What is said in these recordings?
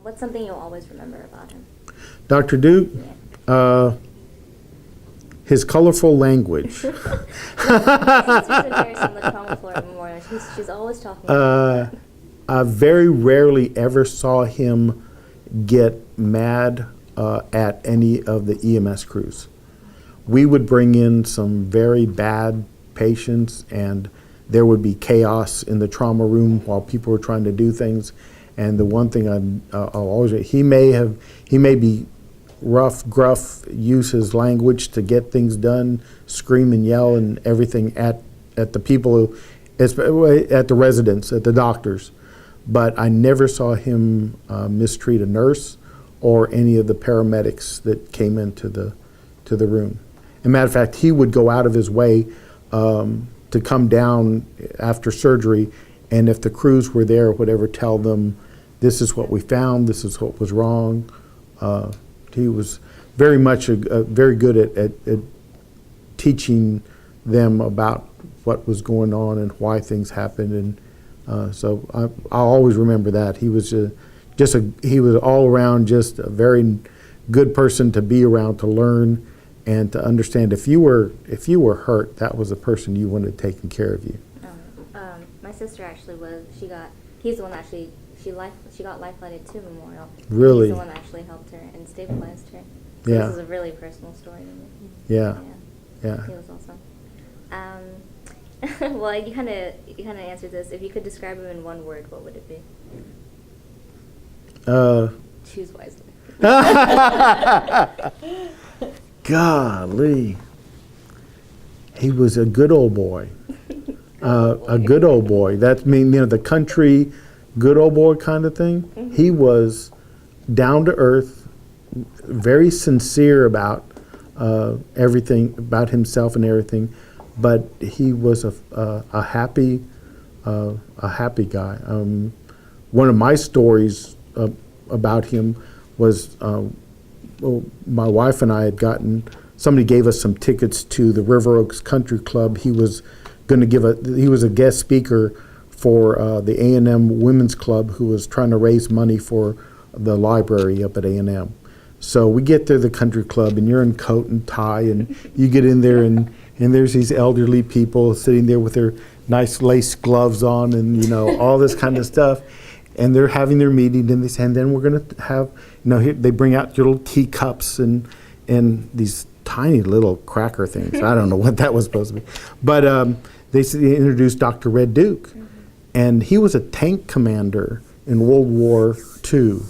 What's something you'll always remember about him? Dr. Duke, Yeah. his colorful language. My sister's a nurse on the Trauma Floor at Memorial. She's always talking about that. I very rarely ever saw him get mad at any of the EMS crews. We would bring in some very bad patients, and there would be chaos in the trauma room while people were trying to do things. And the one thing I'll always, he may be rough, gruff, use his language to get things done, scream and yell and everything at the people, at the residents, at the doctors. But I never saw him mistreat a nurse or any of the paramedics that came into the room. As a matter of fact, he would go out of his way to come down after surgery, and if the crews were there or whatever, tell them, this is what we found, this is what was wrong. He was very much very good at teaching them about what was going on and why things happened, and so I'll always remember that. He was he was all around just a very good person to be around, to learn and to understand. If you were hurt, that was the person you wanted taking care of you. My sister actually he's the one that she got life-flighted to Memorial. Really? He's the one that actually helped her and stabilized her. So Yeah. This is a really personal story to me. Yeah. Yeah. He was awesome. Well, you kind of answered this. If you could describe him in one word, what would it be? Choose wisely. Golly. He was a good old boy. A good old boy. That means, the country good old boy kind of thing. Mm-hmm. He was down to earth, very sincere about everything, about himself and everything. But he was a happy guy. One of my stories about him was my wife and I had somebody gave us some tickets to the River Oaks Country Club. He was going to he was a guest speaker for the A&M Women's Club, who was trying to raise money for the library up at A&M. So we get to the country club, and you're in coat and tie, and you get in there, and there's these elderly people sitting there with their nice lace gloves on, and all this kind of stuff. And they're having their meeting, and they say, and then we're going to have, here, they bring out your little teacups and these tiny little cracker things. I don't know what that was supposed to be. But they introduced Dr. Red Duke. Mm-hmm. And he was a tank commander in World War II.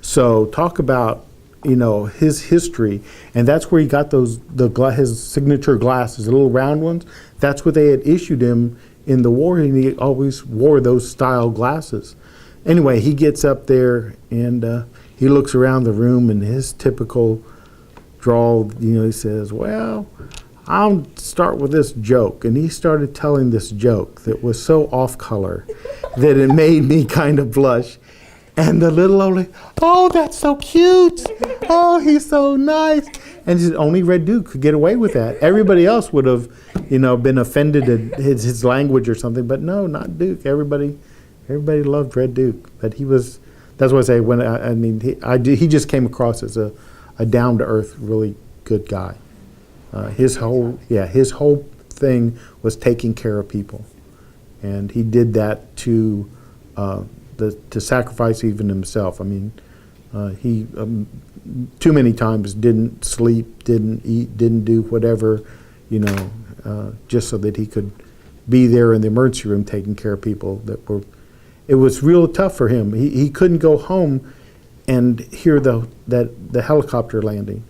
So talk about, his history. And that's where he got his signature glasses, the little round ones. That's what they had issued him in the war, and he always wore those style glasses. Anyway, he gets up there, and he looks around the room, and his typical drawl, he says, well, I'll start with this joke. And he started telling this joke that was so off color that it made me kind of blush. And the little old lady, oh, that's so cute. Oh, he's so nice. And only Red Duke could get away with that. Everybody else would have, been offended at his language or something. But no, not Duke. Everybody loved Red Duke. But that's what I say, he just came across as a down-to-earth, really good guy. His whole thing was taking care of people, and he did that to sacrifice even himself. He too many times didn't sleep, didn't eat, didn't do whatever, just so that he could be there in the emergency room taking care of people that were. It was real tough for him. He couldn't go home and hear the helicopter landing.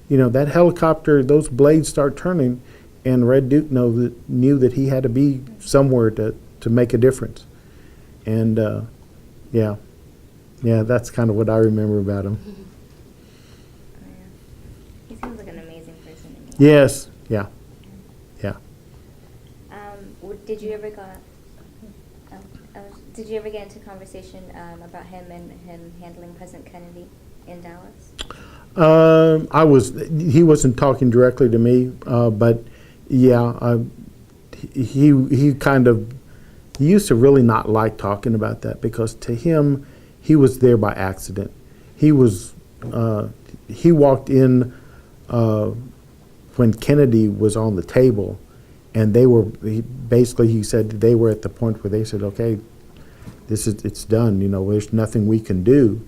That helicopter, those blades start turning, and Red Duke knew that he had to be somewhere to make a difference. And yeah, that's kind of what I remember about him. He seems like an amazing person to me. Yes, yeah. Did you ever get into conversation about him and him handling President Kennedy in Dallas? He wasn't talking directly to me, but yeah, he used to really not like talking about that, because to him, he was there by accident. He was he walked in when Kennedy was on the table, and they were he said they were at the point where they said, okay, it's done. You know, there's nothing we can do.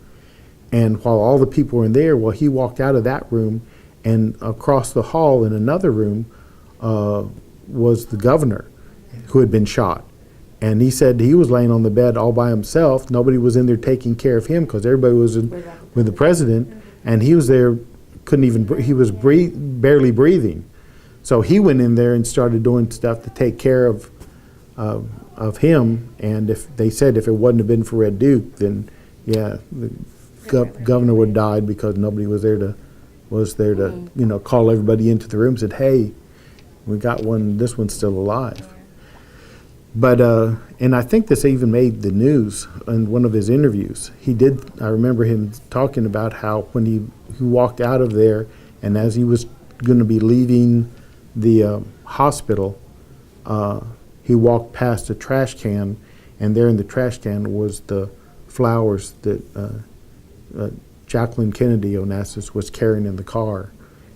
And while all the people were in there, well, he walked out of that room, and across the hall in another room was the governor who had been shot. And he said he was laying on the bed all by himself. Nobody was in there taking care of him because everybody was with the president, and he was there, couldn't even, he was barely breathing. So he went in there and started doing stuff to take care of him. And if they said if it wouldn't have been for Red Duke, then yeah, the governor would have died because nobody was there to you know, call everybody into the room and said, hey, we got one, this one's still alive. But, and I think this even made the news in one of his interviews. I remember him talking about how when he walked out of there, and as he was going to be leaving the hospital, he walked past a trash can, and there in the trash can was the flowers that Jacqueline Kennedy Onassis was carrying in the car,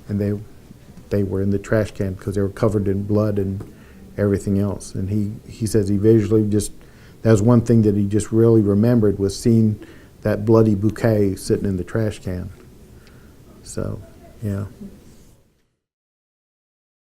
and they were in the trash can because they were covered in blood and everything else. And he says he visually that was one thing that he just really remembered, was seeing that bloody bouquet sitting in the trash can. So, yeah.